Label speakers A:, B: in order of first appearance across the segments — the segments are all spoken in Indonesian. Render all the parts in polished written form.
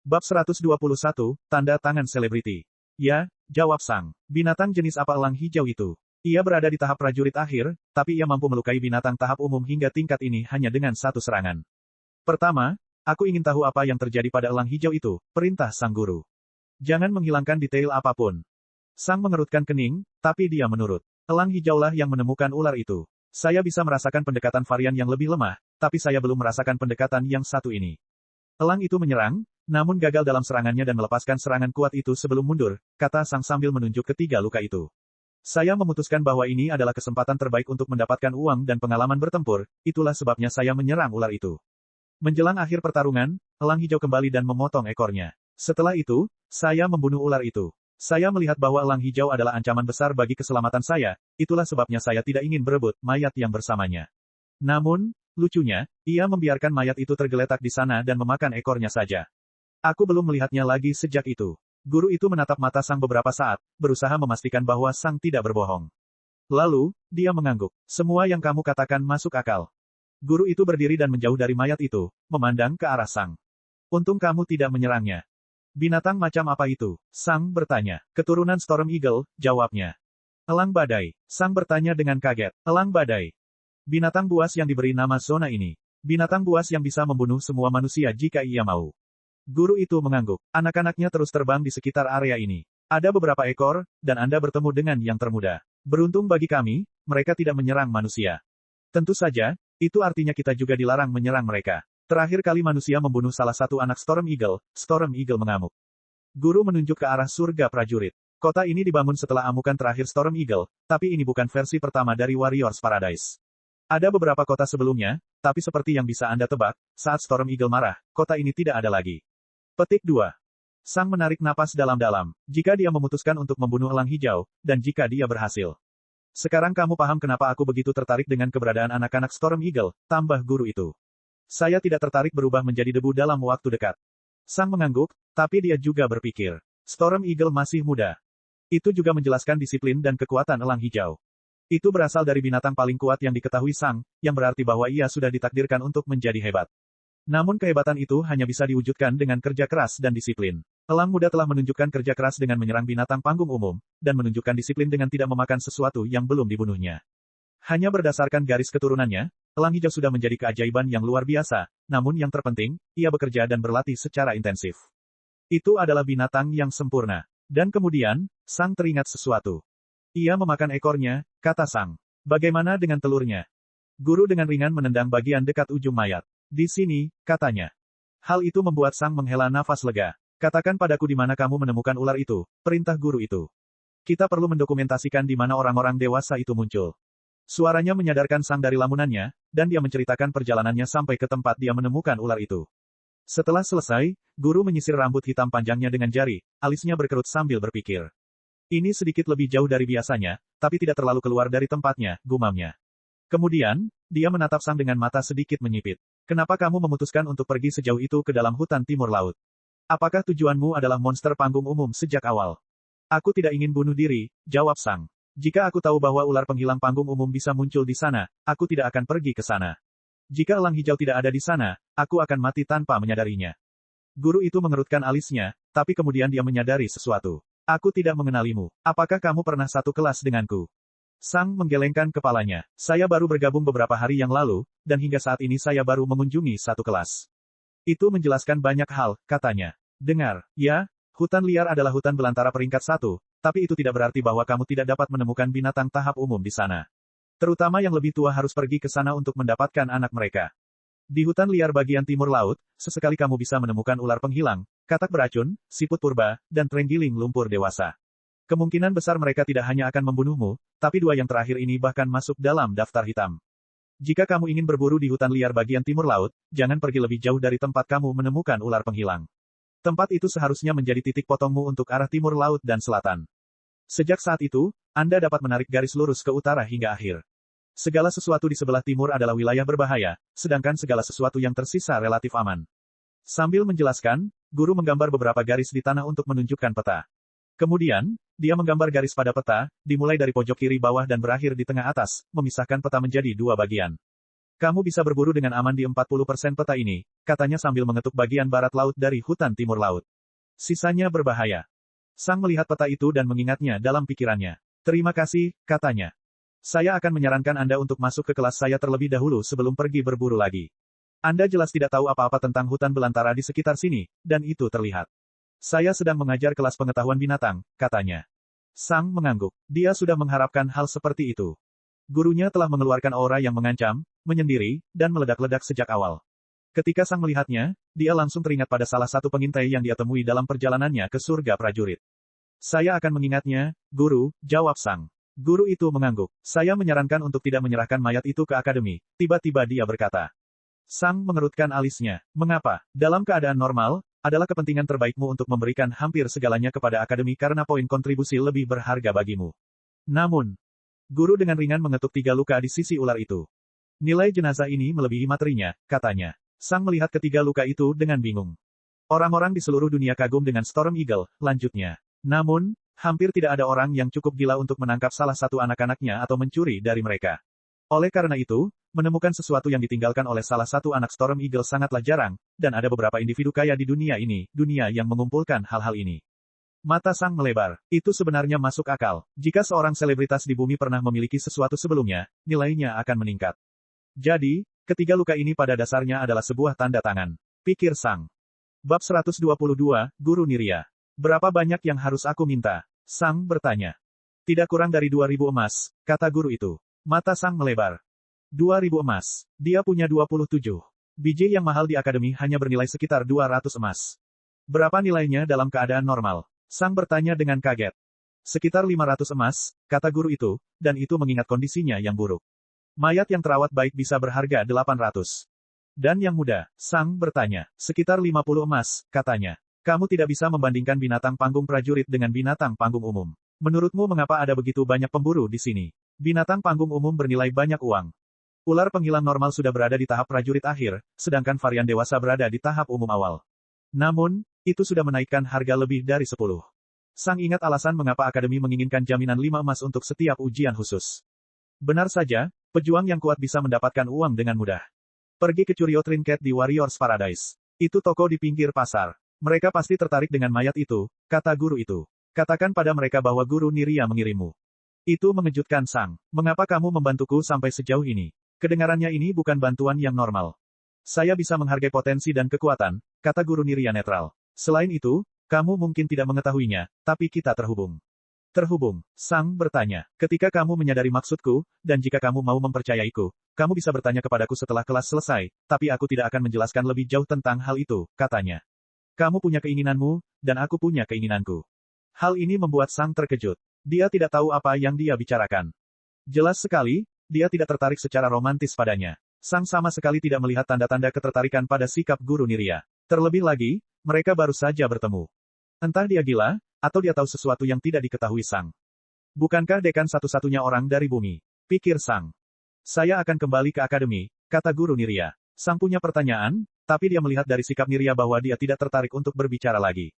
A: Bab 121, Tanda Tangan Selebriti. Ya, jawab Sang. Binatang jenis apa elang hijau itu? Ia berada di tahap prajurit akhir, tapi ia mampu melukai binatang tahap umum hingga tingkat ini hanya dengan satu serangan. Pertama, aku ingin tahu apa yang terjadi pada elang hijau itu, perintah Sang Guru. Jangan menghilangkan detail apapun. Sang mengerutkan kening, tapi dia menurut. Elang hijaulah yang menemukan ular itu. Saya bisa merasakan pendekatan varian yang lebih lemah, tapi saya belum merasakan pendekatan yang satu ini. Elang itu menyerang, namun gagal dalam serangannya dan melepaskan serangan kuat itu sebelum mundur, kata Sang sambil menunjuk ketiga luka itu. Saya memutuskan bahwa ini adalah kesempatan terbaik untuk mendapatkan uang dan pengalaman bertempur, itulah sebabnya saya menyerang ular itu. Menjelang akhir pertarungan, elang hijau kembali dan memotong ekornya. Setelah itu, saya membunuh ular itu. Saya melihat bahwa elang hijau adalah ancaman besar bagi keselamatan saya, itulah sebabnya saya tidak ingin berebut mayat yang bersamanya. Namun, lucunya, ia membiarkan mayat itu tergeletak di sana dan memakan ekornya saja. Aku belum melihatnya lagi sejak itu. Guru itu menatap mata Sang beberapa saat, berusaha memastikan bahwa Sang tidak berbohong. Lalu, dia mengangguk. Semua yang kamu katakan masuk akal. Guru itu berdiri dan menjauh dari mayat itu, memandang ke arah Sang. Untung kamu tidak menyerangnya. Binatang macam apa itu? Sang bertanya. Keturunan Storm Eagle, jawabnya. Elang badai. Sang bertanya dengan kaget. Elang badai. Binatang buas yang diberi nama zona ini. Binatang buas yang bisa membunuh semua manusia jika ia mau. Guru itu mengangguk. Anak-anaknya terus terbang di sekitar area ini. Ada beberapa ekor, dan Anda bertemu dengan yang termuda. Beruntung bagi kami, mereka tidak menyerang manusia. Tentu saja, itu artinya kita juga dilarang menyerang mereka. Terakhir kali manusia membunuh salah satu anak Storm Eagle mengamuk. Guru menunjuk ke arah surga prajurit. Kota ini dibangun setelah amukan terakhir Storm Eagle, tapi ini bukan versi pertama dari Warriors Paradise. Ada beberapa kota sebelumnya, tapi seperti yang bisa Anda tebak, saat Storm Eagle marah, kota ini tidak ada lagi. Petik 2. Sang menarik napas dalam-dalam, jika dia memutuskan untuk membunuh elang hijau, dan jika dia berhasil. Sekarang kamu paham kenapa aku begitu tertarik dengan keberadaan anak-anak Storm Eagle, tambah guru itu. Saya tidak tertarik berubah menjadi debu dalam waktu dekat. Sang mengangguk, tapi dia juga berpikir. Storm Eagle masih muda. Itu juga menjelaskan disiplin dan kekuatan elang hijau. Itu berasal dari binatang paling kuat yang diketahui Sang, yang berarti bahwa ia sudah ditakdirkan untuk menjadi hebat. Namun kehebatan itu hanya bisa diwujudkan dengan kerja keras dan disiplin. Elang muda telah menunjukkan kerja keras dengan menyerang binatang panggung umum, dan menunjukkan disiplin dengan tidak memakan sesuatu yang belum dibunuhnya. Hanya berdasarkan garis keturunannya, elang hijau sudah menjadi keajaiban yang luar biasa, namun yang terpenting, ia bekerja dan berlatih secara intensif. Itu adalah binatang yang sempurna. Dan kemudian, Sang teringat sesuatu. Ia memakan ekornya, kata Sang. Bagaimana dengan telurnya? Guru dengan ringan menendang bagian dekat ujung mayat. Di sini, katanya. Hal itu membuat Sang menghela nafas lega. Katakan padaku di mana kamu menemukan ular itu, perintah guru itu. Kita perlu mendokumentasikan di mana orang-orang dewasa itu muncul. Suaranya menyadarkan Sang dari lamunannya, dan dia menceritakan perjalanannya sampai ke tempat dia menemukan ular itu. Setelah selesai, guru menyisir rambut hitam panjangnya dengan jari, alisnya berkerut sambil berpikir. Ini sedikit lebih jauh dari biasanya, tapi tidak terlalu keluar dari tempatnya, gumamnya. Kemudian, dia menatap Sang dengan mata sedikit menyipit. Kenapa kamu memutuskan untuk pergi sejauh itu ke dalam hutan timur laut? Apakah tujuanmu adalah monster panggung umum sejak awal? Aku tidak ingin bunuh diri, jawab Sang. Jika aku tahu bahwa ular penghilang panggung umum bisa muncul di sana, aku tidak akan pergi ke sana. Jika elang hijau tidak ada di sana, aku akan mati tanpa menyadarinya. Guru itu mengerutkan alisnya, tapi kemudian dia menyadari sesuatu. Aku tidak mengenalimu. Apakah kamu pernah satu kelas denganku? Sang menggelengkan kepalanya. Saya baru bergabung beberapa hari yang lalu, dan hingga saat ini saya baru mengunjungi satu kelas. Itu menjelaskan banyak hal, katanya. Dengar, ya, hutan liar adalah hutan belantara peringkat 1, tapi itu tidak berarti bahwa kamu tidak dapat menemukan binatang tahap umum di sana. Terutama yang lebih tua harus pergi ke sana untuk mendapatkan anak mereka. Di hutan liar bagian timur laut, sesekali kamu bisa menemukan ular penghilang, katak beracun, siput purba, dan terenggiling lumpur dewasa. Kemungkinan besar mereka tidak hanya akan membunuhmu, tapi dua yang terakhir ini bahkan masuk dalam daftar hitam. Jika kamu ingin berburu di hutan liar bagian timur laut, jangan pergi lebih jauh dari tempat kamu menemukan ular penghilang. Tempat itu seharusnya menjadi titik potongmu untuk arah timur laut dan selatan. Sejak saat itu, Anda dapat menarik garis lurus ke utara hingga akhir. Segala sesuatu di sebelah timur adalah wilayah berbahaya, sedangkan segala sesuatu yang tersisa relatif aman. Sambil menjelaskan, guru menggambar beberapa garis di tanah untuk menunjukkan peta. Kemudian, dia menggambar garis pada peta, dimulai dari pojok kiri bawah dan berakhir di tengah atas, memisahkan peta menjadi dua bagian. Kamu bisa berburu dengan aman di 40% peta ini, katanya sambil mengetuk bagian barat laut dari hutan timur laut. Sisanya berbahaya. Sang melihat peta itu dan mengingatnya dalam pikirannya. Terima kasih, katanya. Saya akan menyarankan Anda untuk masuk ke kelas saya terlebih dahulu sebelum pergi berburu lagi. Anda jelas tidak tahu apa-apa tentang hutan belantara di sekitar sini, dan itu terlihat. Saya sedang mengajar kelas pengetahuan binatang, katanya. Sang mengangguk. Dia sudah mengharapkan hal seperti itu. Gurunya telah mengeluarkan aura yang mengancam, menyendiri, dan meledak-ledak sejak awal. Ketika Sang melihatnya, dia langsung teringat pada salah satu pengintai yang dia temui dalam perjalanannya ke surga prajurit. Saya akan mengingatnya, Guru, jawab Sang. Guru itu mengangguk. Saya menyarankan untuk tidak menyerahkan mayat itu ke akademi. Tiba-tiba dia berkata. Sang mengerutkan alisnya. Mengapa? Dalam keadaan normal, adalah kepentingan terbaikmu untuk memberikan hampir segalanya kepada akademi karena poin kontribusi lebih berharga bagimu. Namun, guru dengan ringan mengetuk 3 luka di sisi ular itu. Nilai jenazah ini melebihi materinya, katanya. Sang melihat ketiga luka itu dengan bingung. Orang-orang di seluruh dunia kagum dengan Storm Eagle, lanjutnya. Namun, hampir tidak ada orang yang cukup gila untuk menangkap salah satu anak-anaknya atau mencuri dari mereka. Oleh karena itu, menemukan sesuatu yang ditinggalkan oleh salah satu anak Storm Eagle sangatlah jarang, dan ada beberapa individu kaya di dunia ini, dunia yang mengumpulkan hal-hal ini. Mata Sang melebar. Itu sebenarnya masuk akal. Jika seorang selebritas di bumi pernah memiliki sesuatu sebelumnya, nilainya akan meningkat. Jadi, ketiga luka ini pada dasarnya adalah sebuah tanda tangan. Pikir Sang. Bab 122, Guru Niria. Berapa banyak yang harus aku minta? Sang bertanya. Tidak kurang dari 2.000 emas, kata guru itu. Mata Sang melebar. 2.000 emas. Dia punya 27 biji yang mahal di akademi hanya bernilai sekitar 200 emas. Berapa nilainya dalam keadaan normal? Sang bertanya dengan kaget. Sekitar 500 emas, kata guru itu, dan itu mengingat kondisinya yang buruk. Mayat yang terawat baik bisa berharga 800. Dan yang muda, Sang bertanya. Sekitar 50 emas, katanya. Kamu tidak bisa membandingkan binatang panggung prajurit dengan binatang panggung umum. Menurutmu mengapa ada begitu banyak pemburu di sini? Binatang panggung umum bernilai banyak uang. Ular penghilang normal sudah berada di tahap prajurit akhir, sedangkan varian dewasa berada di tahap umum awal. Namun, itu sudah menaikkan harga lebih dari 10. Sang ingat alasan mengapa Akademi menginginkan jaminan 5 emas untuk setiap ujian khusus. Benar saja, pejuang yang kuat bisa mendapatkan uang dengan mudah. Pergi ke Curio Trinket di Warriors Paradise. Itu toko di pinggir pasar. Mereka pasti tertarik dengan mayat itu, kata guru itu. Katakan pada mereka bahwa Guru Niria mengirimmu. Itu mengejutkan Sang. Mengapa kamu membantuku sampai sejauh ini? Kedengarannya ini bukan bantuan yang normal. Saya bisa menghargai potensi dan kekuatan, kata Guru Niria netral. Selain itu, kamu mungkin tidak mengetahuinya, tapi kita terhubung. Terhubung? Sang bertanya. Ketika kamu menyadari maksudku, dan jika kamu mau mempercayaiku, kamu bisa bertanya kepadaku setelah kelas selesai, tapi aku tidak akan menjelaskan lebih jauh tentang hal itu, katanya. Kamu punya keinginanmu, dan aku punya keinginanku. Hal ini membuat Sang terkejut. Dia tidak tahu apa yang dia bicarakan. Jelas sekali, dia tidak tertarik secara romantis padanya. Sang sama sekali tidak melihat tanda-tanda ketertarikan pada sikap Guru Niria. Terlebih lagi, mereka baru saja bertemu. Entah dia gila, atau dia tahu sesuatu yang tidak diketahui Sang. Bukankah dekan satu-satunya orang dari bumi? Pikir Sang. Saya akan kembali ke akademi, kata Guru Niria. Sang punya pertanyaan, tapi dia melihat dari sikap Niria bahwa dia tidak tertarik untuk berbicara lagi.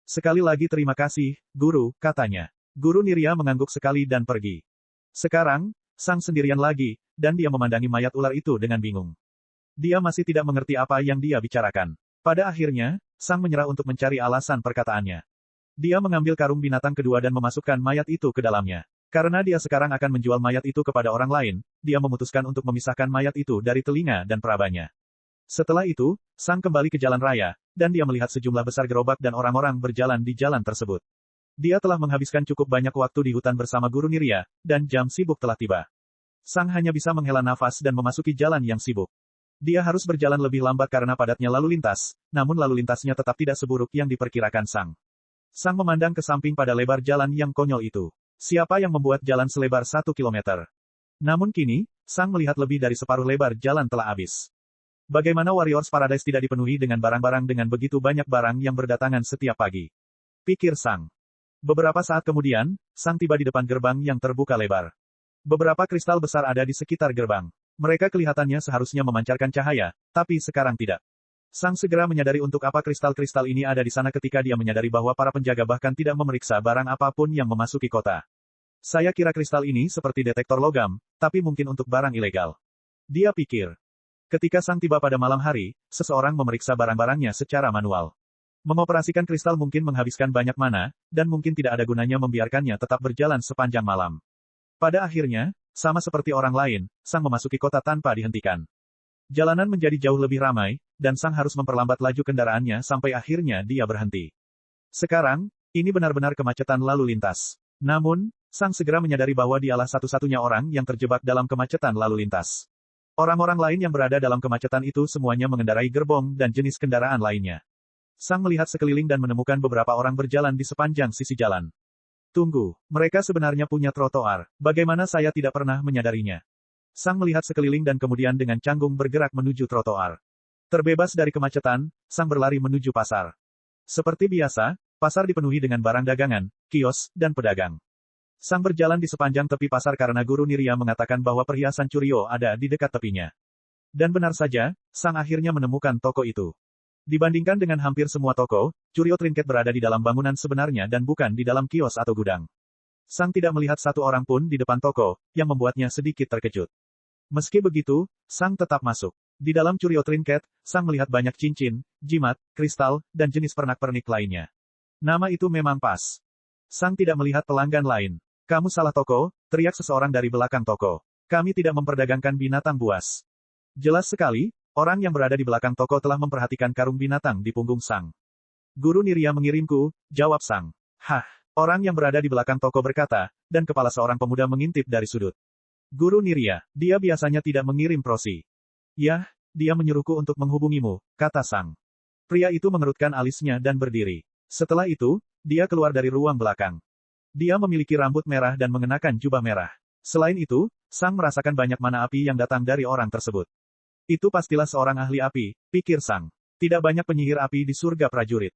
A: Sekali lagi terima kasih, Guru, katanya. Guru Niria mengangguk sekali dan pergi. Sekarang, Sang sendirian lagi, dan dia memandangi mayat ular itu dengan bingung. Dia masih tidak mengerti apa yang dia bicarakan. Pada akhirnya, Sang menyerah untuk mencari alasan perkataannya. Dia mengambil karung binatang kedua dan memasukkan mayat itu ke dalamnya. Karena dia sekarang akan menjual mayat itu kepada orang lain, dia memutuskan untuk memisahkan mayat itu dari telinga dan perabanya. Setelah itu, Sang kembali ke jalan raya, dan dia melihat sejumlah besar gerobak dan orang-orang berjalan di jalan tersebut. Dia telah menghabiskan cukup banyak waktu di hutan bersama Guru Niria, dan jam sibuk telah tiba. Sang hanya bisa menghela nafas dan memasuki jalan yang sibuk. Dia harus berjalan lebih lambat karena padatnya lalu lintas, namun lalu lintasnya tetap tidak seburuk yang diperkirakan Sang. Sang memandang ke samping pada lebar jalan yang konyol itu. Siapa yang membuat jalan selebar 1 kilometer? Namun kini, Sang melihat lebih dari separuh lebar jalan telah habis. Bagaimana Warriors Paradise tidak dipenuhi dengan barang-barang dengan begitu banyak barang yang berdatangan setiap pagi? Pikir Sang. Beberapa saat kemudian, Sang tiba di depan gerbang yang terbuka lebar. Beberapa kristal besar ada di sekitar gerbang. Mereka kelihatannya seharusnya memancarkan cahaya, tapi sekarang tidak. Sang segera menyadari untuk apa kristal-kristal ini ada di sana ketika dia menyadari bahwa para penjaga bahkan tidak memeriksa barang apapun yang memasuki kota. Saya kira kristal ini seperti detektor logam, tapi mungkin untuk barang ilegal. Dia pikir. Ketika Sang tiba pada malam hari, seseorang memeriksa barang-barangnya secara manual. Mengoperasikan kristal mungkin menghabiskan banyak mana, dan mungkin tidak ada gunanya membiarkannya tetap berjalan sepanjang malam. Pada akhirnya, sama seperti orang lain, Sang memasuki kota tanpa dihentikan. Jalanan menjadi jauh lebih ramai, dan Sang harus memperlambat laju kendaraannya sampai akhirnya dia berhenti. Sekarang, ini benar-benar kemacetan lalu lintas. Namun, Sang segera menyadari bahwa dialah satu-satunya orang yang terjebak dalam kemacetan lalu lintas. Orang-orang lain yang berada dalam kemacetan itu semuanya mengendarai gerbong dan jenis kendaraan lainnya. Sang melihat sekeliling dan menemukan beberapa orang berjalan di sepanjang sisi jalan. Tunggu, mereka sebenarnya punya trotoar, bagaimana saya tidak pernah menyadarinya? Sang melihat sekeliling dan kemudian dengan canggung bergerak menuju trotoar. Terbebas dari kemacetan, Sang berlari menuju pasar. Seperti biasa, pasar dipenuhi dengan barang dagangan, kios, dan pedagang. Sang berjalan di sepanjang tepi pasar karena Guru Nirya mengatakan bahwa perhiasan curio ada di dekat tepinya. Dan benar saja, Sang akhirnya menemukan toko itu. Dibandingkan dengan hampir semua toko, curio trinket berada di dalam bangunan sebenarnya dan bukan di dalam kios atau gudang. Sang tidak melihat satu orang pun di depan toko, yang membuatnya sedikit terkejut. Meski begitu, Sang tetap masuk. Di dalam curio trinket, Sang melihat banyak cincin, jimat, kristal, dan jenis pernak-pernik lainnya. Nama itu memang pas. Sang tidak melihat pelanggan lain. Kamu salah toko, teriak seseorang dari belakang toko. Kami tidak memperdagangkan binatang buas. Jelas sekali, orang yang berada di belakang toko telah memperhatikan karung binatang di punggung Sang. Guru Nirya mengirimku, jawab Sang. Hah, orang yang berada di belakang toko berkata, dan kepala seorang pemuda mengintip dari sudut. Guru Nirya, dia biasanya tidak mengirim prosi. Yah, dia menyuruhku untuk menghubungimu, kata Sang. Pria itu mengerutkan alisnya dan berdiri. Setelah itu, dia keluar dari ruang belakang. Dia memiliki rambut merah dan mengenakan jubah merah. Selain itu, Sang merasakan banyak mana api yang datang dari orang tersebut. Itu pastilah seorang ahli api, pikir Sang. Tidak banyak penyihir api di surga prajurit.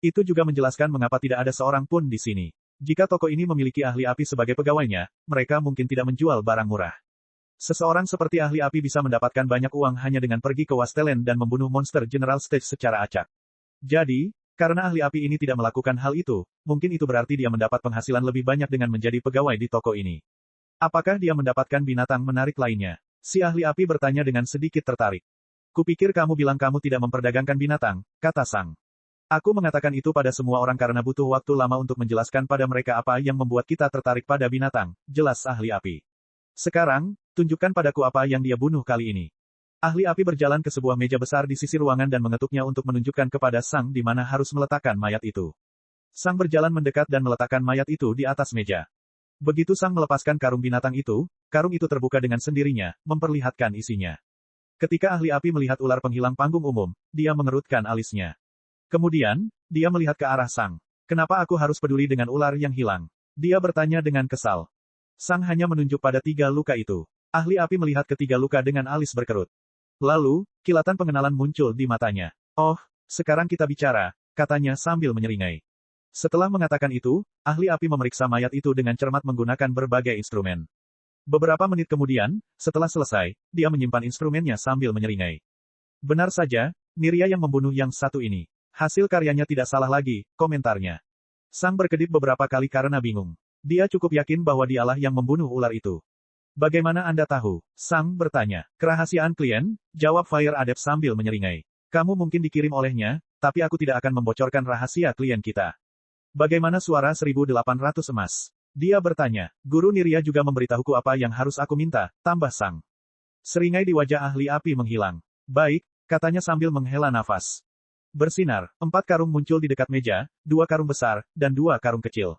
A: Itu juga menjelaskan mengapa tidak ada seorang pun di sini. Jika toko ini memiliki ahli api sebagai pegawainya, mereka mungkin tidak menjual barang murah. Seseorang seperti ahli api bisa mendapatkan banyak uang hanya dengan pergi ke Wastelen dan membunuh monster General Stage secara acak. Jadi, karena ahli api ini tidak melakukan hal itu, mungkin itu berarti dia mendapat penghasilan lebih banyak dengan menjadi pegawai di toko ini. Apakah dia mendapatkan binatang menarik lainnya? Si ahli api bertanya dengan sedikit tertarik. Kupikir kamu bilang kamu tidak memperdagangkan binatang, kata Sang. Aku mengatakan itu pada semua orang karena butuh waktu lama untuk menjelaskan pada mereka apa yang membuat kita tertarik pada binatang, jelas ahli api. Sekarang, tunjukkan padaku apa yang dia bunuh kali ini. Ahli api berjalan ke sebuah meja besar di sisi ruangan dan mengetuknya untuk menunjukkan kepada Sang di mana harus meletakkan mayat itu. Sang berjalan mendekat dan meletakkan mayat itu di atas meja. Begitu Sang melepaskan karung binatang itu, karung itu terbuka dengan sendirinya, memperlihatkan isinya. Ketika ahli api melihat ular penghilang panggung umum, dia mengerutkan alisnya. Kemudian, dia melihat ke arah Sang. Kenapa aku harus peduli dengan ular yang hilang? Dia bertanya dengan kesal. Sang hanya menunjuk pada 3 luka itu. Ahli api melihat ketiga luka dengan alis berkerut. Lalu, kilatan pengenalan muncul di matanya. Oh, sekarang kita bicara, katanya sambil menyeringai. Setelah mengatakan itu, ahli api memeriksa mayat itu dengan cermat menggunakan berbagai instrumen. Beberapa menit kemudian, setelah selesai, dia menyimpan instrumennya sambil menyeringai. Benar saja, Nirya yang membunuh yang satu ini. Hasil karyanya tidak salah lagi, komentarnya. Sang berkedip beberapa kali karena bingung. Dia cukup yakin bahwa dialah yang membunuh ular itu. Bagaimana Anda tahu? Sang bertanya. Kerahasiaan klien, jawab Fire Adept sambil menyeringai. Kamu mungkin dikirim olehnya, tapi aku tidak akan membocorkan rahasia klien kita. Bagaimana suara 1.800 emas? Dia bertanya. Guru Nirya juga memberitahuku apa yang harus aku minta, tambah Sang. Seringai di wajah ahli api menghilang. Baik, katanya sambil menghela nafas. Bersinar, 4 karung muncul di dekat meja, 2 karung besar, dan 2 karung kecil.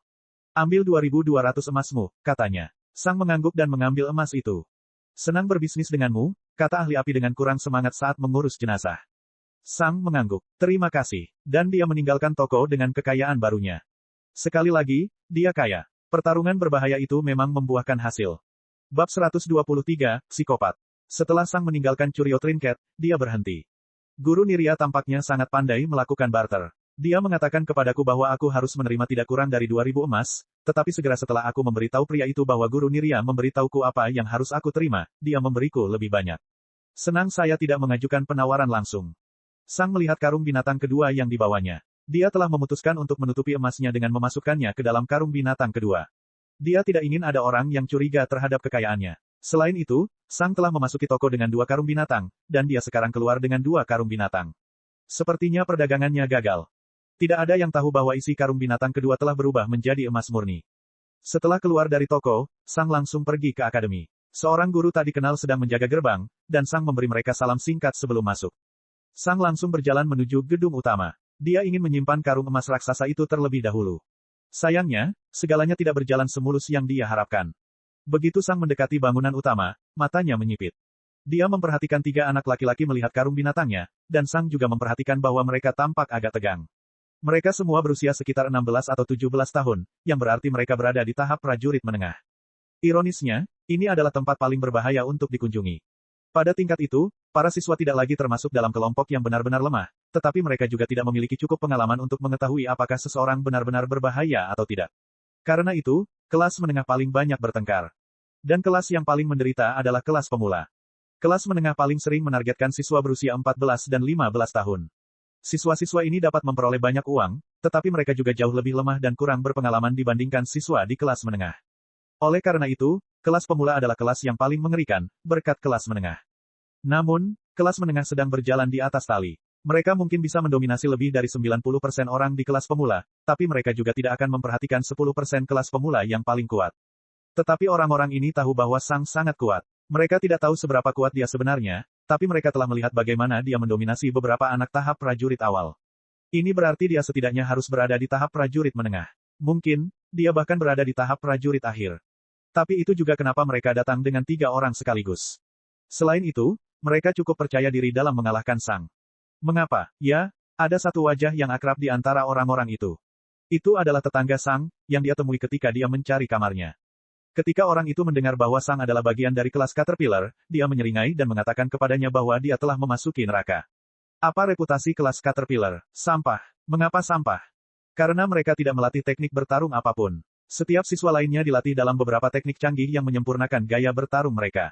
A: Ambil 2.200 emasmu, katanya. Sang mengangguk dan mengambil emas itu. Senang berbisnis denganmu, kata ahli api dengan kurang semangat saat mengurus jenazah. Sang mengangguk. Terima kasih. Dan dia meninggalkan toko dengan kekayaan barunya. Sekali lagi, dia kaya. Pertarungan berbahaya itu memang membuahkan hasil. Bab 123, Psikopat. Setelah Sang meninggalkan curio trinket, dia berhenti. Guru Nirya tampaknya sangat pandai melakukan barter. Dia mengatakan kepadaku bahwa aku harus menerima tidak kurang dari 2.000 emas, tetapi segera setelah aku memberitahu pria itu bahwa Guru Nirya memberitahuku apa yang harus aku terima, dia memberiku lebih banyak. Senang saya tidak mengajukan penawaran langsung. Sang melihat karung binatang kedua yang dibawanya. Dia telah memutuskan untuk menutupi emasnya dengan memasukkannya ke dalam karung binatang kedua. Dia tidak ingin ada orang yang curiga terhadap kekayaannya. Selain itu, Sang telah memasuki toko dengan 2 karung binatang, dan dia sekarang keluar dengan 2 karung binatang. Sepertinya perdagangannya gagal. Tidak ada yang tahu bahwa isi karung binatang kedua telah berubah menjadi emas murni. Setelah keluar dari toko, Sang langsung pergi ke akademi. Seorang guru tak dikenal sedang menjaga gerbang, dan Sang memberi mereka salam singkat sebelum masuk. Sang langsung berjalan menuju gedung utama. Dia ingin menyimpan karung emas raksasa itu terlebih dahulu. Sayangnya, segalanya tidak berjalan semulus yang dia harapkan. Begitu Sang mendekati bangunan utama, matanya menyipit. Dia memperhatikan 3 anak laki-laki melihat karung binatangnya, dan Sang juga memperhatikan bahwa mereka tampak agak tegang. Mereka semua berusia sekitar 16 atau 17 tahun, yang berarti mereka berada di tahap prajurit menengah. Ironisnya, ini adalah tempat paling berbahaya untuk dikunjungi. Pada tingkat itu, para siswa tidak lagi termasuk dalam kelompok yang benar-benar lemah, tetapi mereka juga tidak memiliki cukup pengalaman untuk mengetahui apakah seseorang benar-benar berbahaya atau tidak. Karena itu, kelas menengah paling banyak bertengkar. Dan kelas yang paling menderita adalah kelas pemula. Kelas menengah paling sering menargetkan siswa berusia 14 dan 15 tahun. Siswa-siswa ini dapat memperoleh banyak uang, tetapi mereka juga jauh lebih lemah dan kurang berpengalaman dibandingkan siswa di kelas menengah. Oleh karena itu, kelas pemula adalah kelas yang paling mengerikan, berkat kelas menengah. Namun, kelas menengah sedang berjalan di atas tali. Mereka mungkin bisa mendominasi lebih dari 90% orang di kelas pemula, tapi mereka juga tidak akan memperhatikan 10% kelas pemula yang paling kuat. Tetapi orang-orang ini tahu bahwa Sang sangat kuat. Mereka tidak tahu seberapa kuat dia sebenarnya, tapi mereka telah melihat bagaimana dia mendominasi beberapa anak tahap prajurit awal. Ini berarti dia setidaknya harus berada di tahap prajurit menengah. Mungkin, dia bahkan berada di tahap prajurit akhir. Tapi itu juga kenapa mereka datang dengan 3 orang sekaligus. Selain itu, mereka cukup percaya diri dalam mengalahkan Sang. Mengapa? Ya, ada satu wajah yang akrab di antara orang-orang itu. Itu adalah tetangga Sang, yang dia temui ketika dia mencari kamarnya. Ketika orang itu mendengar bahwa Sang adalah bagian dari kelas Caterpillar, dia menyeringai dan mengatakan kepadanya bahwa dia telah memasuki neraka. Apa reputasi kelas Caterpillar? Sampah. Mengapa sampah? Karena mereka tidak melatih teknik bertarung apapun. Setiap siswa lainnya dilatih dalam beberapa teknik canggih yang menyempurnakan gaya bertarung mereka.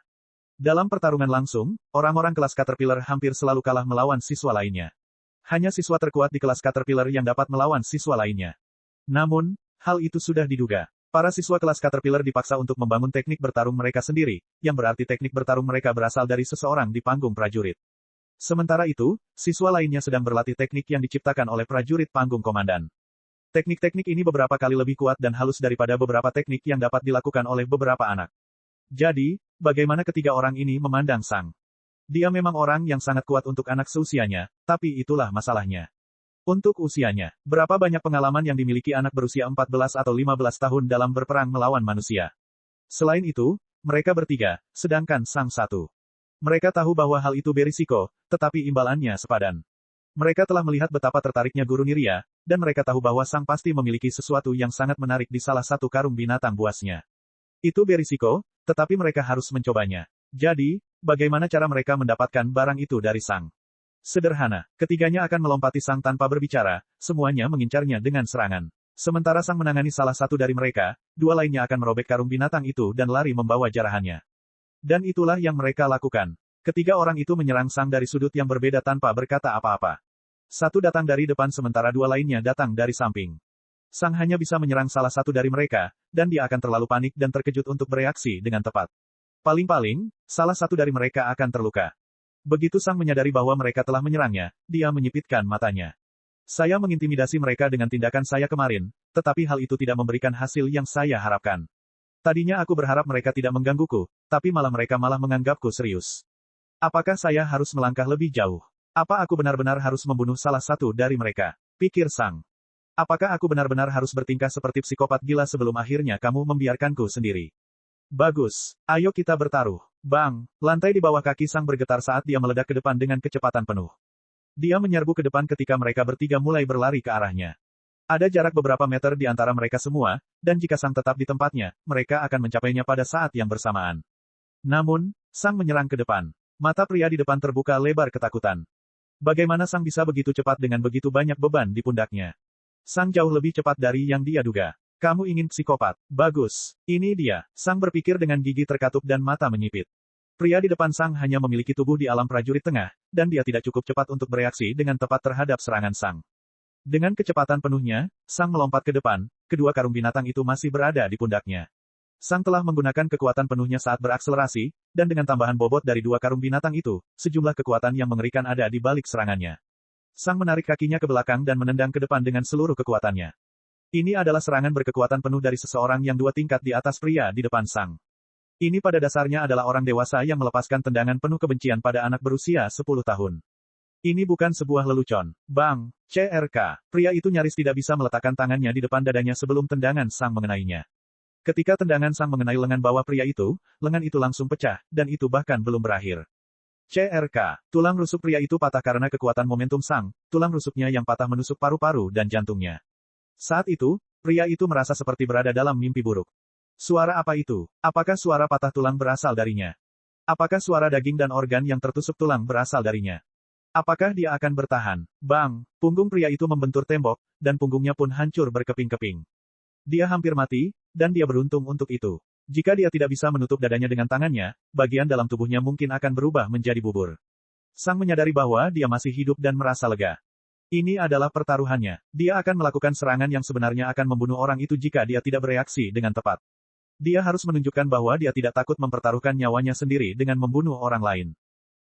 A: Dalam pertarungan langsung, orang-orang kelas Caterpillar hampir selalu kalah melawan siswa lainnya. Hanya siswa terkuat di kelas Caterpillar yang dapat melawan siswa lainnya. Namun, hal itu sudah diduga. Para siswa kelas Caterpillar dipaksa untuk membangun teknik bertarung mereka sendiri, yang berarti teknik bertarung mereka berasal dari seseorang di panggung prajurit. Sementara itu, siswa lainnya sedang berlatih teknik yang diciptakan oleh prajurit panggung komandan. Teknik-teknik ini beberapa kali lebih kuat dan halus daripada beberapa teknik yang dapat dilakukan oleh beberapa anak. Jadi, bagaimana ketiga orang ini memandang Sang? Dia memang orang yang sangat kuat untuk anak seusianya, tapi itulah masalahnya. Untuk usianya, berapa banyak pengalaman yang dimiliki anak berusia 14 atau 15 tahun dalam berperang melawan manusia? Selain itu, mereka bertiga, sedangkan Sang satu. Mereka tahu bahwa hal itu berisiko, tetapi imbalannya sepadan. Mereka telah melihat betapa tertariknya guru Niria, dan mereka tahu bahwa Sang pasti memiliki sesuatu yang sangat menarik di salah satu karung binatang buasnya. Itu berisiko, tetapi mereka harus mencobanya. Jadi, bagaimana cara mereka mendapatkan barang itu dari Sang? Sederhana, ketiganya akan melompati Sang tanpa berbicara, semuanya mengincarnya dengan serangan. Sementara Sang menangani salah satu dari mereka, 2 lainnya akan merobek karung binatang itu dan lari membawa jarahannya. Dan itulah yang mereka lakukan. Ketiga orang itu menyerang Sang dari sudut yang berbeda tanpa berkata apa-apa. Satu datang dari depan sementara 2 lainnya datang dari samping. Sang hanya bisa menyerang salah satu dari mereka, dan dia akan terlalu panik dan terkejut untuk bereaksi dengan tepat. Paling-paling, salah satu dari mereka akan terluka. Begitu Sang menyadari bahwa mereka telah menyerangnya, dia menyipitkan matanya. Saya mengintimidasi mereka dengan tindakan saya kemarin, tetapi hal itu tidak memberikan hasil yang saya harapkan. Tadinya aku berharap mereka tidak menggangguku, tapi mereka malah menganggapku serius. Apakah saya harus melangkah lebih jauh? Apa aku benar-benar harus membunuh salah satu dari mereka? Pikir Sang. Apakah aku benar-benar harus bertingkah seperti psikopat gila sebelum akhirnya kamu membiarkanku sendiri? Bagus. Ayo kita bertaruh. Bang, lantai di bawah kaki Sang bergetar saat dia meledak ke depan dengan kecepatan penuh. Dia menyerbu ke depan ketika mereka bertiga mulai berlari ke arahnya. Ada jarak beberapa meter di antara mereka semua, dan jika Sang tetap di tempatnya, mereka akan mencapainya pada saat yang bersamaan. Namun, Sang menyerang ke depan. Mata pria di depan terbuka lebar ketakutan. Bagaimana Sang bisa begitu cepat dengan begitu banyak beban di pundaknya? Sang jauh lebih cepat dari yang dia duga. Kamu ingin psikopat. Bagus. Ini dia. Sang berpikir dengan gigi terkatup dan mata menyipit. Pria di depan Sang hanya memiliki tubuh di alam prajurit tengah, dan dia tidak cukup cepat untuk bereaksi dengan tepat terhadap serangan Sang. Dengan kecepatan penuhnya, Sang melompat ke depan, kedua karung binatang itu masih berada di pundaknya. Sang telah menggunakan kekuatan penuhnya saat berakselerasi, dan dengan tambahan bobot dari dua karung binatang itu, sejumlah kekuatan yang mengerikan ada di balik serangannya. Sang menarik kakinya ke belakang dan menendang ke depan dengan seluruh kekuatannya. Ini adalah serangan berkekuatan penuh dari seseorang yang 2 tingkat di atas pria di depan Sang. Ini pada dasarnya adalah orang dewasa yang melepaskan tendangan penuh kebencian pada anak berusia 10 tahun. Ini bukan sebuah lelucon. Bang! CRK. Pria itu nyaris tidak bisa meletakkan tangannya di depan dadanya sebelum tendangan Sang mengenainya. Ketika tendangan Sang mengenai lengan bawah pria itu, lengan itu langsung pecah, dan itu bahkan belum berakhir. CRK. Tulang rusuk pria itu patah karena kekuatan momentum Sang, tulang rusuknya yang patah menusuk paru-paru dan jantungnya. Saat itu, pria itu merasa seperti berada dalam mimpi buruk. Suara apa itu? Apakah suara patah tulang berasal darinya? Apakah suara daging dan organ yang tertusuk tulang berasal darinya? Apakah dia akan bertahan? Bang! Punggung pria itu membentur tembok, dan punggungnya pun hancur berkeping-keping. Dia hampir mati, dan dia beruntung untuk itu. Jika dia tidak bisa menutup dadanya dengan tangannya, bagian dalam tubuhnya mungkin akan berubah menjadi bubur. Sang menyadari bahwa dia masih hidup dan merasa lega. Ini adalah pertaruhannya. Dia akan melakukan serangan yang sebenarnya akan membunuh orang itu jika dia tidak bereaksi dengan tepat. Dia harus menunjukkan bahwa dia tidak takut mempertaruhkan nyawanya sendiri dengan membunuh orang lain.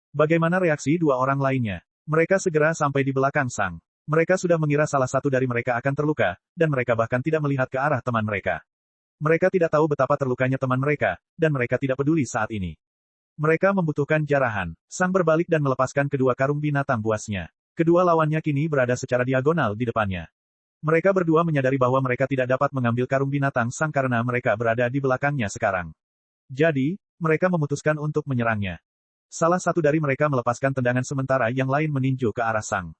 A: Bagaimana reaksi dua orang lainnya? Mereka segera sampai di belakang Sang. Mereka sudah mengira salah satu dari mereka akan terluka, dan mereka bahkan tidak melihat ke arah teman mereka. Mereka tidak tahu betapa terlukanya teman mereka, dan mereka tidak peduli saat ini. Mereka membutuhkan jarahan. Sang berbalik dan melepaskan kedua karung binatang buasnya. Kedua lawannya kini berada secara diagonal di depannya. Mereka berdua menyadari bahwa mereka tidak dapat mengambil karung binatang Sang karena mereka berada di belakangnya sekarang. Jadi, mereka memutuskan untuk menyerangnya. Salah satu dari mereka melepaskan tendangan sementara yang lain meninju ke arah Sang.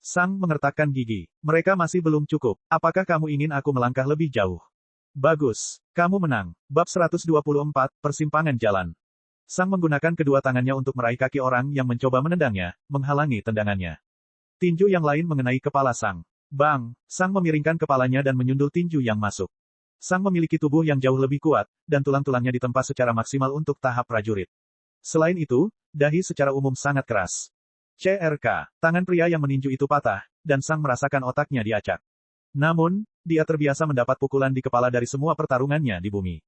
A: Sang mengertakkan gigi. Mereka masih belum cukup. Apakah kamu ingin aku melangkah lebih jauh? Bagus. Kamu menang. Bab 124, Persimpangan Jalan. Sang menggunakan kedua tangannya untuk meraih kaki orang yang mencoba menendangnya, menghalangi tendangannya. Tinju yang lain mengenai kepala Sang. Bang! Sang memiringkan kepalanya dan menyundul tinju yang masuk. Sang memiliki tubuh yang jauh lebih kuat, dan tulang-tulangnya ditempa secara maksimal untuk tahap prajurit. Selain itu, dahi secara umum sangat keras. CRK. Tangan pria yang meninju itu patah, dan Sang merasakan otaknya diacak. Namun, dia terbiasa mendapat pukulan di kepala dari semua pertarungannya di bumi.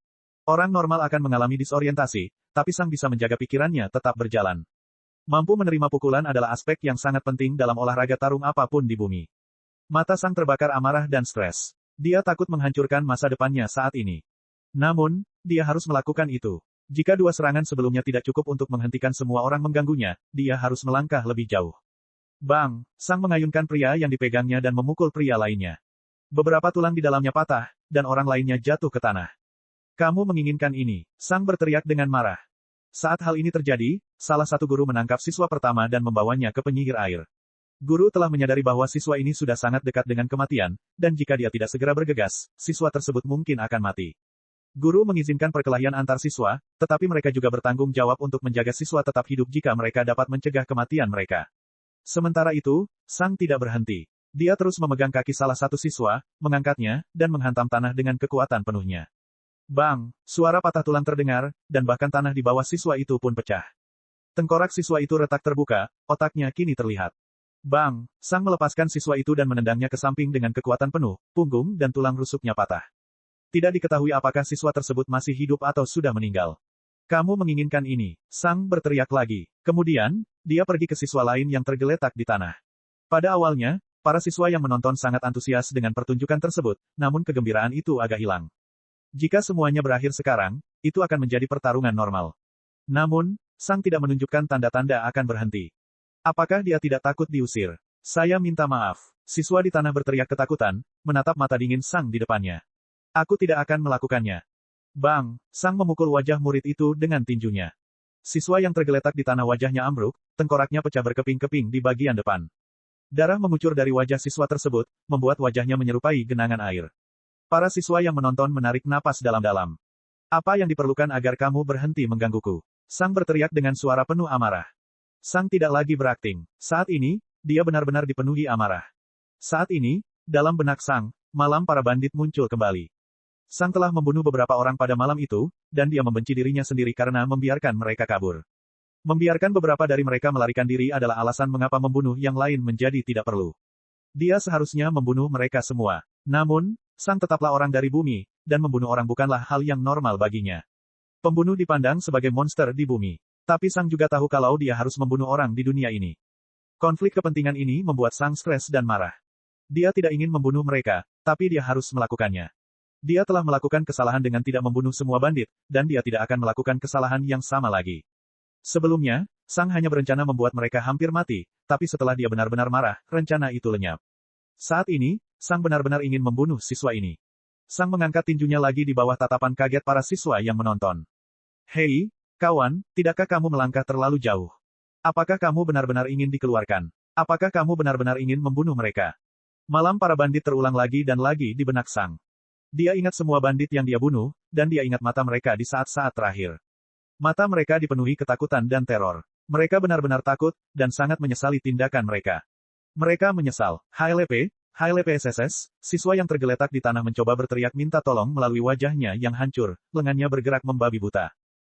A: Orang normal akan mengalami disorientasi, tapi Sang bisa menjaga pikirannya tetap berjalan. Mampu menerima pukulan adalah aspek yang sangat penting dalam olahraga tarung apapun di bumi. Mata Sang terbakar amarah dan stres. Dia takut menghancurkan masa depannya saat ini. Namun, dia harus melakukan itu. Jika dua serangan sebelumnya tidak cukup untuk menghentikan semua orang mengganggunya, dia harus melangkah lebih jauh. Bang! Sang mengayunkan pria yang dipegangnya dan memukul pria lainnya. Beberapa tulang di dalamnya patah, dan orang lainnya jatuh ke tanah. Kamu menginginkan ini. Sang berteriak dengan marah. Saat hal ini terjadi, salah satu guru menangkap siswa pertama dan membawanya ke penyihir air. Guru telah menyadari bahwa siswa ini sudah sangat dekat dengan kematian, dan jika dia tidak segera bergegas, siswa tersebut mungkin akan mati. Guru mengizinkan perkelahian antar siswa, tetapi mereka juga bertanggung jawab untuk menjaga siswa tetap hidup jika mereka dapat mencegah kematian mereka. Sementara itu, Sang tidak berhenti. Dia terus memegang kaki salah satu siswa, mengangkatnya, dan menghantam tanah dengan kekuatan penuhnya. Bang! Suara patah tulang terdengar, dan bahkan tanah di bawah siswa itu pun pecah. Tengkorak siswa itu retak terbuka, otaknya kini terlihat. Bang! Sang melepaskan siswa itu dan menendangnya ke samping dengan kekuatan penuh, punggung dan tulang rusuknya patah. Tidak diketahui apakah siswa tersebut masih hidup atau sudah meninggal. Kamu menginginkan ini. Sang berteriak lagi. Kemudian, dia pergi ke siswa lain yang tergeletak di tanah. Pada awalnya, para siswa yang menonton sangat antusias dengan pertunjukan tersebut, namun kegembiraan itu agak hilang. Jika semuanya berakhir sekarang, itu akan menjadi pertarungan normal. Namun, Sang tidak menunjukkan tanda-tanda akan berhenti. Apakah dia tidak takut diusir? Saya minta maaf. Siswa di tanah berteriak ketakutan, menatap mata dingin Sang di depannya. Aku tidak akan melakukannya. Bang! Sang memukul wajah murid itu dengan tinjunya. Siswa yang tergeletak di tanah wajahnya ambruk, tengkoraknya pecah berkeping-keping di bagian depan. Darah mengucur dari wajah siswa tersebut, membuat wajahnya menyerupai genangan air. Para siswa yang menonton menarik napas dalam-dalam. Apa yang diperlukan agar kamu berhenti menggangguku? Sang berteriak dengan suara penuh amarah. Sang tidak lagi berakting. Saat ini, dia benar-benar dipenuhi amarah. Saat ini, dalam benak Sang, malam para bandit muncul kembali. Sang telah membunuh beberapa orang pada malam itu, dan dia membenci dirinya sendiri karena membiarkan mereka kabur. Membiarkan beberapa dari mereka melarikan diri adalah alasan mengapa membunuh yang lain menjadi tidak perlu. Dia seharusnya membunuh mereka semua. Namun, Sang tetaplah orang dari bumi, dan membunuh orang bukanlah hal yang normal baginya. Pembunuh dipandang sebagai monster di bumi. Tapi Sang juga tahu kalau dia harus membunuh orang di dunia ini. Konflik kepentingan ini membuat Sang stres dan marah. Dia tidak ingin membunuh mereka, tapi dia harus melakukannya. Dia telah melakukan kesalahan dengan tidak membunuh semua bandit, dan dia tidak akan melakukan kesalahan yang sama lagi. Sebelumnya, Sang hanya berencana membuat mereka hampir mati, tapi setelah dia benar-benar marah, rencana itu lenyap. Saat ini, Sang benar-benar ingin membunuh siswa ini. Sang mengangkat tinjunya lagi di bawah tatapan kaget para siswa yang menonton. Hei, kawan, tidakkah kamu melangkah terlalu jauh? Apakah kamu benar-benar ingin dikeluarkan? Apakah kamu benar-benar ingin membunuh mereka? Malam para bandit terulang lagi dan lagi di benak Sang. Dia ingat semua bandit yang dia bunuh, dan dia ingat mata mereka di saat-saat terakhir. Mata mereka dipenuhi ketakutan dan teror. Mereka benar-benar takut, dan sangat menyesali tindakan mereka. Mereka menyesal. HLP SSS, siswa yang tergeletak di tanah mencoba berteriak minta tolong melalui wajahnya yang hancur, lengannya bergerak membabi buta.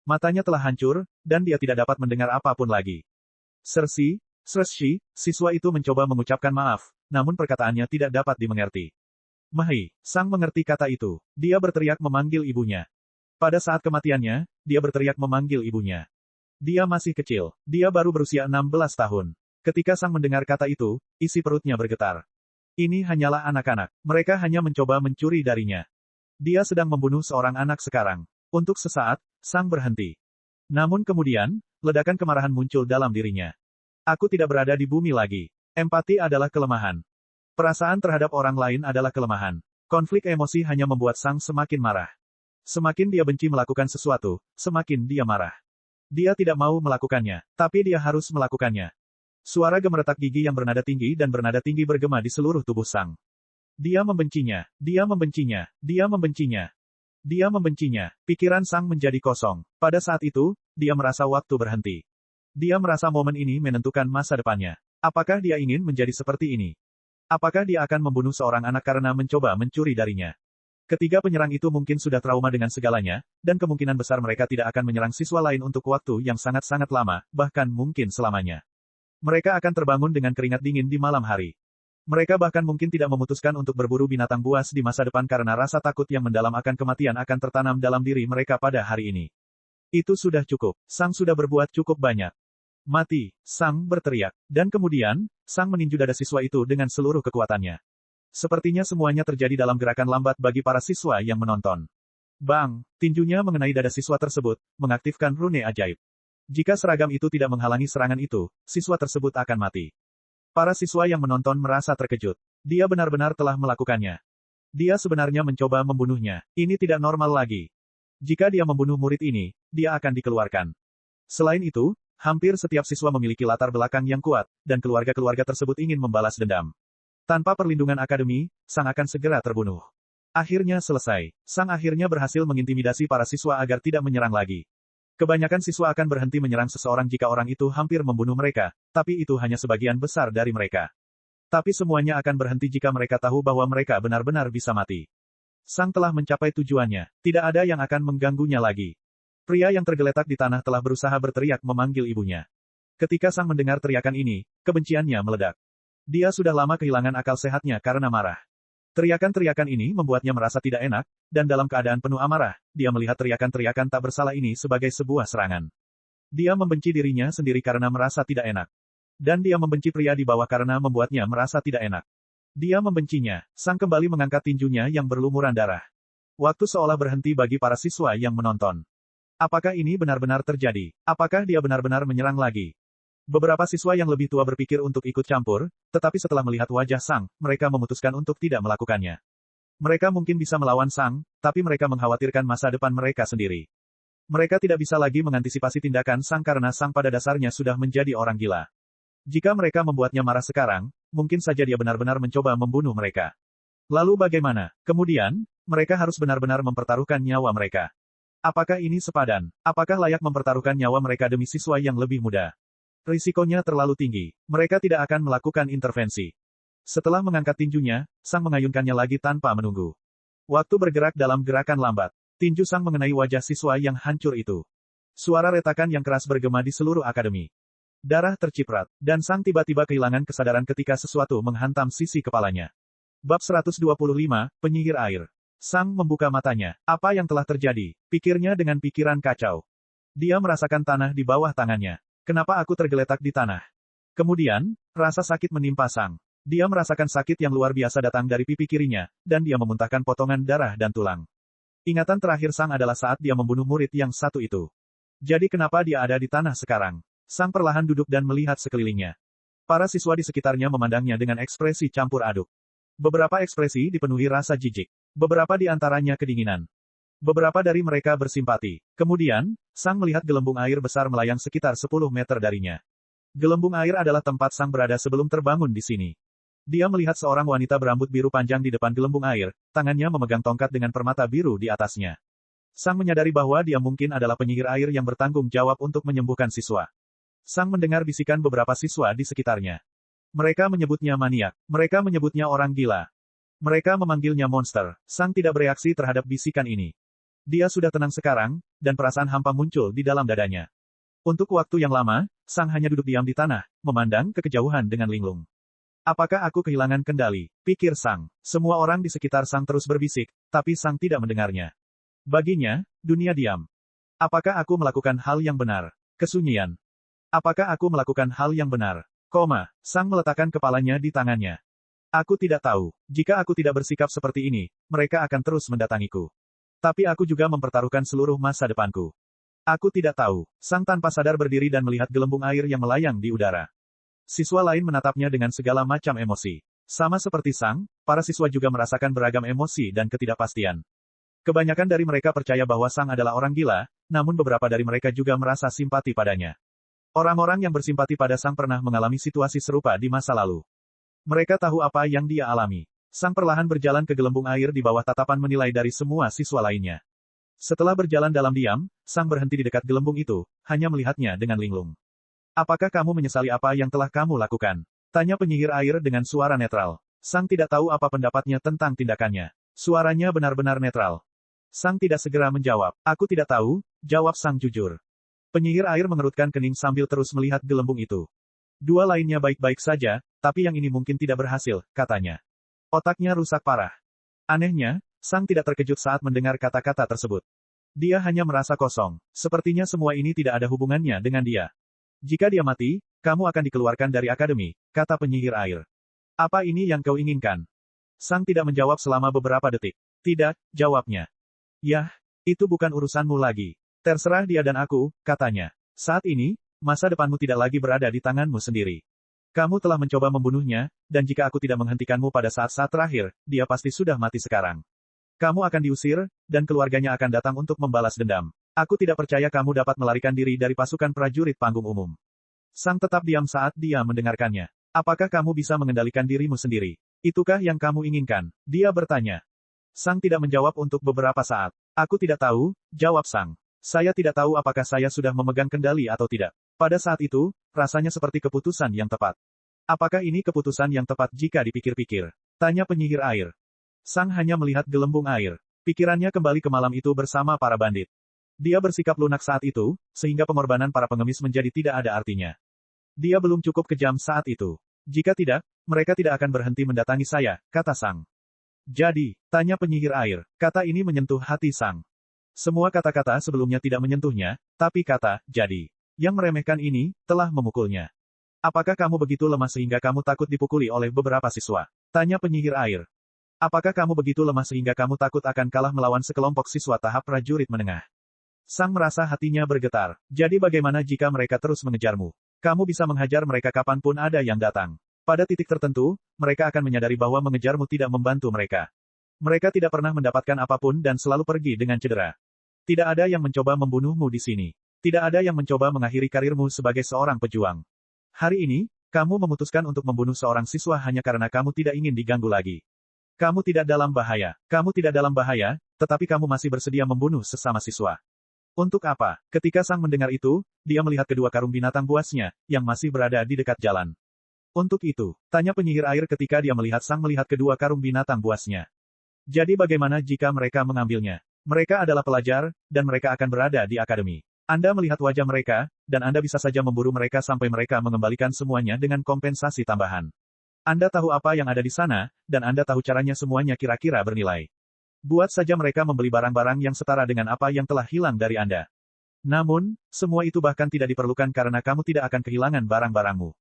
A: Matanya telah hancur, dan dia tidak dapat mendengar apapun lagi. Sersi, siswa itu mencoba mengucapkan maaf, namun perkataannya tidak dapat dimengerti. Mahi, Sang mengerti kata itu. Dia berteriak memanggil ibunya. Pada saat kematiannya, dia berteriak memanggil ibunya. Dia masih kecil. Dia baru berusia 16 tahun. Ketika Sang mendengar kata itu, isi perutnya bergetar. Ini hanyalah anak-anak. Mereka hanya mencoba mencuri darinya. Dia sedang membunuh seorang anak sekarang. Untuk sesaat, Sang berhenti. Namun kemudian, ledakan kemarahan muncul dalam dirinya. Aku tidak berada di bumi lagi. Empati adalah kelemahan. Perasaan terhadap orang lain adalah kelemahan. Konflik emosi hanya membuat Sang semakin marah. Semakin dia benci melakukan sesuatu, semakin dia marah. Dia tidak mau melakukannya, tapi dia harus melakukannya. Suara gemeretak gigi yang bernada tinggi dan bernada tinggi bergema di seluruh tubuh Sang. Dia membencinya, dia membencinya, dia membencinya. Dia membencinya. Pikiran Sang menjadi kosong. Pada saat itu, dia merasa waktu berhenti. Dia merasa momen ini menentukan masa depannya. Apakah dia ingin menjadi seperti ini? Apakah dia akan membunuh seorang anak karena mencoba mencuri darinya? Ketiga penyerang itu mungkin sudah trauma dengan segalanya, dan kemungkinan besar mereka tidak akan menyerang siswa lain untuk waktu yang sangat-sangat lama, bahkan mungkin selamanya. Mereka akan terbangun dengan keringat dingin di malam hari. Mereka bahkan mungkin tidak memutuskan untuk berburu binatang buas di masa depan karena rasa takut yang mendalam akan kematian akan tertanam dalam diri mereka pada hari ini. Itu sudah cukup. Sang sudah berbuat cukup banyak. Mati, Sang berteriak. Dan kemudian, Sang meninju dada siswa itu dengan seluruh kekuatannya. Sepertinya semuanya terjadi dalam gerakan lambat bagi para siswa yang menonton. Bang, tinjunya mengenai dada siswa tersebut, mengaktifkan rune ajaib. Jika seragam itu tidak menghalangi serangan itu, siswa tersebut akan mati. Para siswa yang menonton merasa terkejut. Dia benar-benar telah melakukannya. Dia sebenarnya mencoba membunuhnya. Ini tidak normal lagi. Jika dia membunuh murid ini, dia akan dikeluarkan. Selain itu, hampir setiap siswa memiliki latar belakang yang kuat, dan keluarga-keluarga tersebut ingin membalas dendam. Tanpa perlindungan akademi, Sang akan segera terbunuh. Akhirnya selesai. Sang akhirnya berhasil mengintimidasi para siswa agar tidak menyerang lagi. Kebanyakan siswa akan berhenti menyerang seseorang jika orang itu hampir membunuh mereka, tapi itu hanya sebagian besar dari mereka. Tapi semuanya akan berhenti jika mereka tahu bahwa mereka benar-benar bisa mati. Sang telah mencapai tujuannya, tidak ada yang akan mengganggunya lagi. Pria yang tergeletak di tanah telah berusaha berteriak memanggil ibunya. Ketika Sang mendengar teriakan ini, kebenciannya meledak. Dia sudah lama kehilangan akal sehatnya karena marah. Teriakan-teriakan ini membuatnya merasa tidak enak, dan dalam keadaan penuh amarah, dia melihat teriakan-teriakan tak bersalah ini sebagai sebuah serangan. Dia membenci dirinya sendiri karena merasa tidak enak. Dan dia membenci pria di bawah karena membuatnya merasa tidak enak. Dia membencinya. Sang kembali mengangkat tinjunya yang berlumuran darah. Waktu seolah berhenti bagi para siswa yang menonton. Apakah ini benar-benar terjadi? Apakah dia benar-benar menyerang lagi? Beberapa siswa yang lebih tua berpikir untuk ikut campur, tetapi setelah melihat wajah Sang, mereka memutuskan untuk tidak melakukannya. Mereka mungkin bisa melawan Sang, tapi mereka mengkhawatirkan masa depan mereka sendiri. Mereka tidak bisa lagi mengantisipasi tindakan Sang karena Sang pada dasarnya sudah menjadi orang gila. Jika mereka membuatnya marah sekarang, mungkin saja dia benar-benar mencoba membunuh mereka. Lalu bagaimana? Kemudian, mereka harus benar-benar mempertaruhkan nyawa mereka. Apakah ini sepadan? Apakah layak mempertaruhkan nyawa mereka demi siswa yang lebih muda? Risikonya terlalu tinggi. Mereka tidak akan melakukan intervensi. Setelah mengangkat tinjunya, Sang mengayunkannya lagi tanpa menunggu. Waktu bergerak dalam gerakan lambat. Tinju Sang mengenai wajah siswa yang hancur itu. Suara retakan yang keras bergema di seluruh akademi. Darah terciprat, dan Sang tiba-tiba kehilangan kesadaran ketika sesuatu menghantam sisi kepalanya. Bab 125, Penyihir Air. Sang membuka matanya. Apa yang telah terjadi? Pikirnya dengan pikiran kacau. Dia merasakan tanah di bawah tangannya. Kenapa aku tergeletak di tanah? Kemudian, rasa sakit menimpa Sang. Dia merasakan sakit yang luar biasa datang dari pipi kirinya, dan dia memuntahkan potongan darah dan tulang. Ingatan terakhir Sang adalah saat dia membunuh murid yang satu itu. Jadi kenapa dia ada di tanah sekarang? Sang perlahan duduk dan melihat sekelilingnya. Para siswa di sekitarnya memandangnya dengan ekspresi campur aduk. Beberapa ekspresi dipenuhi rasa jijik. Beberapa di antaranya kedinginan. Beberapa dari mereka bersimpati. Kemudian, Sang melihat gelembung air besar melayang sekitar 10 meter darinya. Gelembung air adalah tempat Sang berada sebelum terbangun di sini. Dia melihat seorang wanita berambut biru panjang di depan gelembung air, tangannya memegang tongkat dengan permata biru di atasnya. Sang menyadari bahwa dia mungkin adalah penyihir air yang bertanggung jawab untuk menyembuhkan siswa. Sang mendengar bisikan beberapa siswa di sekitarnya. Mereka menyebutnya maniak. Mereka menyebutnya orang gila. Mereka memanggilnya monster. Sang tidak bereaksi terhadap bisikan ini. Dia sudah tenang sekarang, dan perasaan hampa muncul di dalam dadanya. Untuk waktu yang lama, Sang hanya duduk diam di tanah, memandang ke kejauhan dengan linglung. Apakah aku kehilangan kendali? Pikir Sang. Semua orang di sekitar Sang terus berbisik, tapi Sang tidak mendengarnya. Baginya, dunia diam. Apakah aku melakukan hal yang benar? Kesunyian. Apakah aku melakukan hal yang benar? Sang meletakkan kepalanya di tangannya. Aku tidak tahu. Jika aku tidak bersikap seperti ini, mereka akan terus mendatangiku. Tapi aku juga mempertaruhkan seluruh masa depanku. Aku tidak tahu. Sang tanpa sadar berdiri dan melihat gelembung air yang melayang di udara. Siswa lain menatapnya dengan segala macam emosi. Sama seperti Sang, para siswa juga merasakan beragam emosi dan ketidakpastian. Kebanyakan dari mereka percaya bahwa Sang adalah orang gila, namun beberapa dari mereka juga merasa simpati padanya. Orang-orang yang bersimpati pada Sang pernah mengalami situasi serupa di masa lalu. Mereka tahu apa yang dia alami. Sang perlahan berjalan ke gelembung air di bawah tatapan menilai dari semua siswa lainnya. Setelah berjalan dalam diam, Sang berhenti di dekat gelembung itu, hanya melihatnya dengan linglung. Apakah kamu menyesali apa yang telah kamu lakukan? Tanya penyihir air dengan suara netral. Sang tidak tahu apa pendapatnya tentang tindakannya. Suaranya benar-benar netral. Sang tidak segera menjawab. Aku tidak tahu, jawab Sang jujur. Penyihir air mengerutkan kening sambil terus melihat gelembung itu. Dua lainnya baik-baik saja, tapi yang ini mungkin tidak berhasil, katanya. Otaknya rusak parah. Anehnya, Sang tidak terkejut saat mendengar kata-kata tersebut. Dia hanya merasa kosong. Sepertinya semua ini tidak ada hubungannya dengan dia. Jika dia mati, kamu akan dikeluarkan dari akademi, kata penyihir air. Apa ini yang kau inginkan? Sang tidak menjawab selama beberapa detik. Tidak, jawabnya. Yah, itu bukan urusanmu lagi. Terserah dia dan aku, katanya. Saat ini, masa depanmu tidak lagi berada di tanganmu sendiri. Kamu telah mencoba membunuhnya, dan jika aku tidak menghentikanmu pada saat-saat terakhir, dia pasti sudah mati sekarang. Kamu akan diusir, dan keluarganya akan datang untuk membalas dendam. Aku tidak percaya kamu dapat melarikan diri dari pasukan prajurit panggung umum. Sang tetap diam saat dia mendengarkannya. Apakah kamu bisa mengendalikan dirimu sendiri? Itukah yang kamu inginkan? Dia bertanya. Sang tidak menjawab untuk beberapa saat. Aku tidak tahu, jawab Sang. Saya tidak tahu apakah saya sudah memegang kendali atau tidak. Pada saat itu, rasanya seperti keputusan yang tepat. Apakah ini keputusan yang tepat jika dipikir-pikir? Tanya penyihir air. Sang hanya melihat gelembung air. Pikirannya kembali ke malam itu bersama para bandit. Dia bersikap lunak saat itu, sehingga pengorbanan para pengemis menjadi tidak ada artinya. Dia belum cukup kejam saat itu. Jika tidak, mereka tidak akan berhenti mendatangi saya, kata Sang. Jadi, tanya penyihir air. Kata ini menyentuh hati Sang. Semua kata-kata sebelumnya tidak menyentuhnya, tapi kata, jadi, yang meremehkan ini, telah memukulnya. Apakah kamu begitu lemah sehingga kamu takut dipukuli oleh beberapa siswa? Tanya penyihir air. Apakah kamu begitu lemah sehingga kamu takut akan kalah melawan sekelompok siswa tahap prajurit menengah? Sang merasa hatinya bergetar. Jadi bagaimana jika mereka terus mengejarmu? Kamu bisa menghajar mereka kapanpun ada yang datang. Pada titik tertentu, mereka akan menyadari bahwa mengejarmu tidak membantu mereka. Mereka tidak pernah mendapatkan apapun dan selalu pergi dengan cedera. Tidak ada yang mencoba membunuhmu di sini. Tidak ada yang mencoba mengakhiri karirmu sebagai seorang pejuang. Hari ini, kamu memutuskan untuk membunuh seorang siswa hanya karena kamu tidak ingin diganggu lagi. Kamu tidak dalam bahaya. Kamu tidak dalam bahaya, tetapi kamu masih bersedia membunuh sesama siswa. Untuk apa? Ketika Sang mendengar itu, dia melihat kedua karung binatang buasnya, yang masih berada di dekat jalan. Untuk itu, tanya penyihir air ketika dia melihat Sang melihat kedua karung binatang buasnya. Jadi bagaimana jika mereka mengambilnya? Mereka adalah pelajar, dan mereka akan berada di akademi. Anda melihat wajah mereka, dan Anda bisa saja memburu mereka sampai mereka mengembalikan semuanya dengan kompensasi tambahan. Anda tahu apa yang ada di sana, dan Anda tahu caranya semuanya kira-kira bernilai. Buat saja mereka membeli barang-barang yang setara dengan apa yang telah hilang dari Anda. Namun, semua itu bahkan tidak diperlukan karena kamu tidak akan kehilangan barang-barangmu.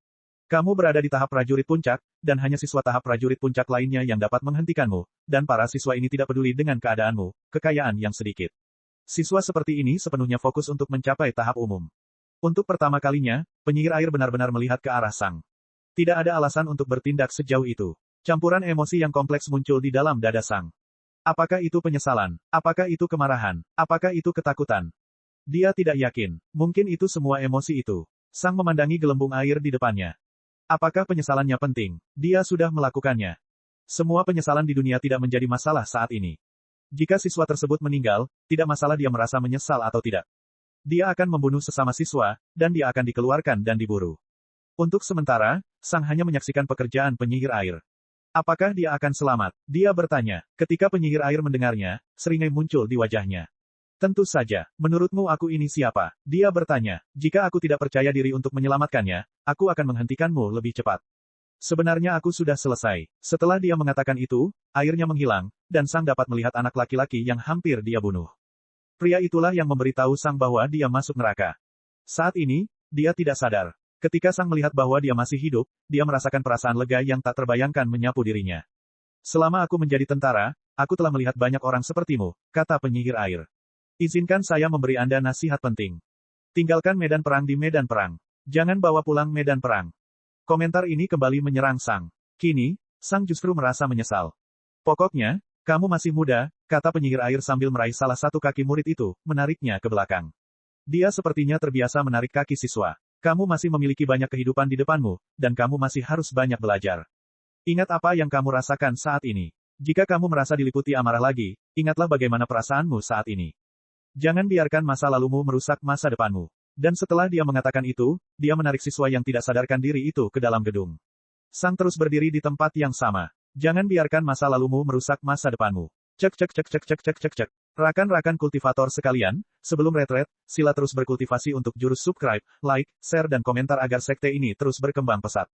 A: Kamu berada di tahap prajurit puncak, dan hanya siswa tahap prajurit puncak lainnya yang dapat menghentikanmu, dan para siswa ini tidak peduli dengan keadaanmu, kekayaan yang sedikit. Siswa seperti ini sepenuhnya fokus untuk mencapai tahap umum. Untuk pertama kalinya, penyihir air benar-benar melihat ke arah Sang. Tidak ada alasan untuk bertindak sejauh itu. Campuran emosi yang kompleks muncul di dalam dada Sang. Apakah itu penyesalan? Apakah itu kemarahan? Apakah itu ketakutan? Dia tidak yakin. Mungkin itu semua emosi itu. Sang memandangi gelembung air di depannya. Apakah penyesalannya penting? Dia sudah melakukannya. Semua penyesalan di dunia tidak menjadi masalah saat ini. Jika siswa tersebut meninggal, tidak masalah dia merasa menyesal atau tidak. Dia akan membunuh sesama siswa, dan dia akan dikeluarkan dan diburu. Untuk sementara, Sang hanya menyaksikan pekerjaan penyihir air. Apakah dia akan selamat? Dia bertanya. Ketika penyihir air mendengarnya, seringai muncul di wajahnya. Tentu saja, menurutmu aku ini siapa? Dia bertanya. Jika aku tidak percaya diri untuk menyelamatkannya, aku akan menghentikanmu lebih cepat. Sebenarnya aku sudah selesai. Setelah dia mengatakan itu, airnya menghilang, dan Sang dapat melihat anak laki-laki yang hampir dia bunuh. Pria itulah yang memberitahu Sang bahwa dia masuk neraka. Saat ini, dia tidak sadar. Ketika Sang melihat bahwa dia masih hidup, dia merasakan perasaan lega yang tak terbayangkan menyapu dirinya. Selama aku menjadi tentara, aku telah melihat banyak orang sepertimu, kata penyihir air. Izinkan saya memberi Anda nasihat penting. Tinggalkan medan perang di medan perang. Jangan bawa pulang medan perang. Komentar ini kembali menyerang Sang. Kini, Sang justru merasa menyesal. Pokoknya, kamu masih muda, kata penyihir air sambil meraih salah satu kaki murid itu, menariknya ke belakang. Dia sepertinya terbiasa menarik kaki siswa. Kamu masih memiliki banyak kehidupan di depanmu, dan kamu masih harus banyak belajar. Ingat apa yang kamu rasakan saat ini. Jika kamu merasa diliputi amarah lagi, ingatlah bagaimana perasaanmu saat ini. Jangan biarkan masa lalumu merusak masa depanmu. Dan setelah dia mengatakan itu, dia menarik siswa yang tidak sadarkan diri itu ke dalam gedung. Sang terus berdiri di tempat yang sama. Jangan biarkan masa lalumu merusak masa depanmu. Cek cek cek cek cek cek cek cek. Rakan-rakan kultivator sekalian, sebelum retret, sila terus berkultivasi untuk jurus subscribe, like, share dan komentar agar sekte ini terus berkembang pesat.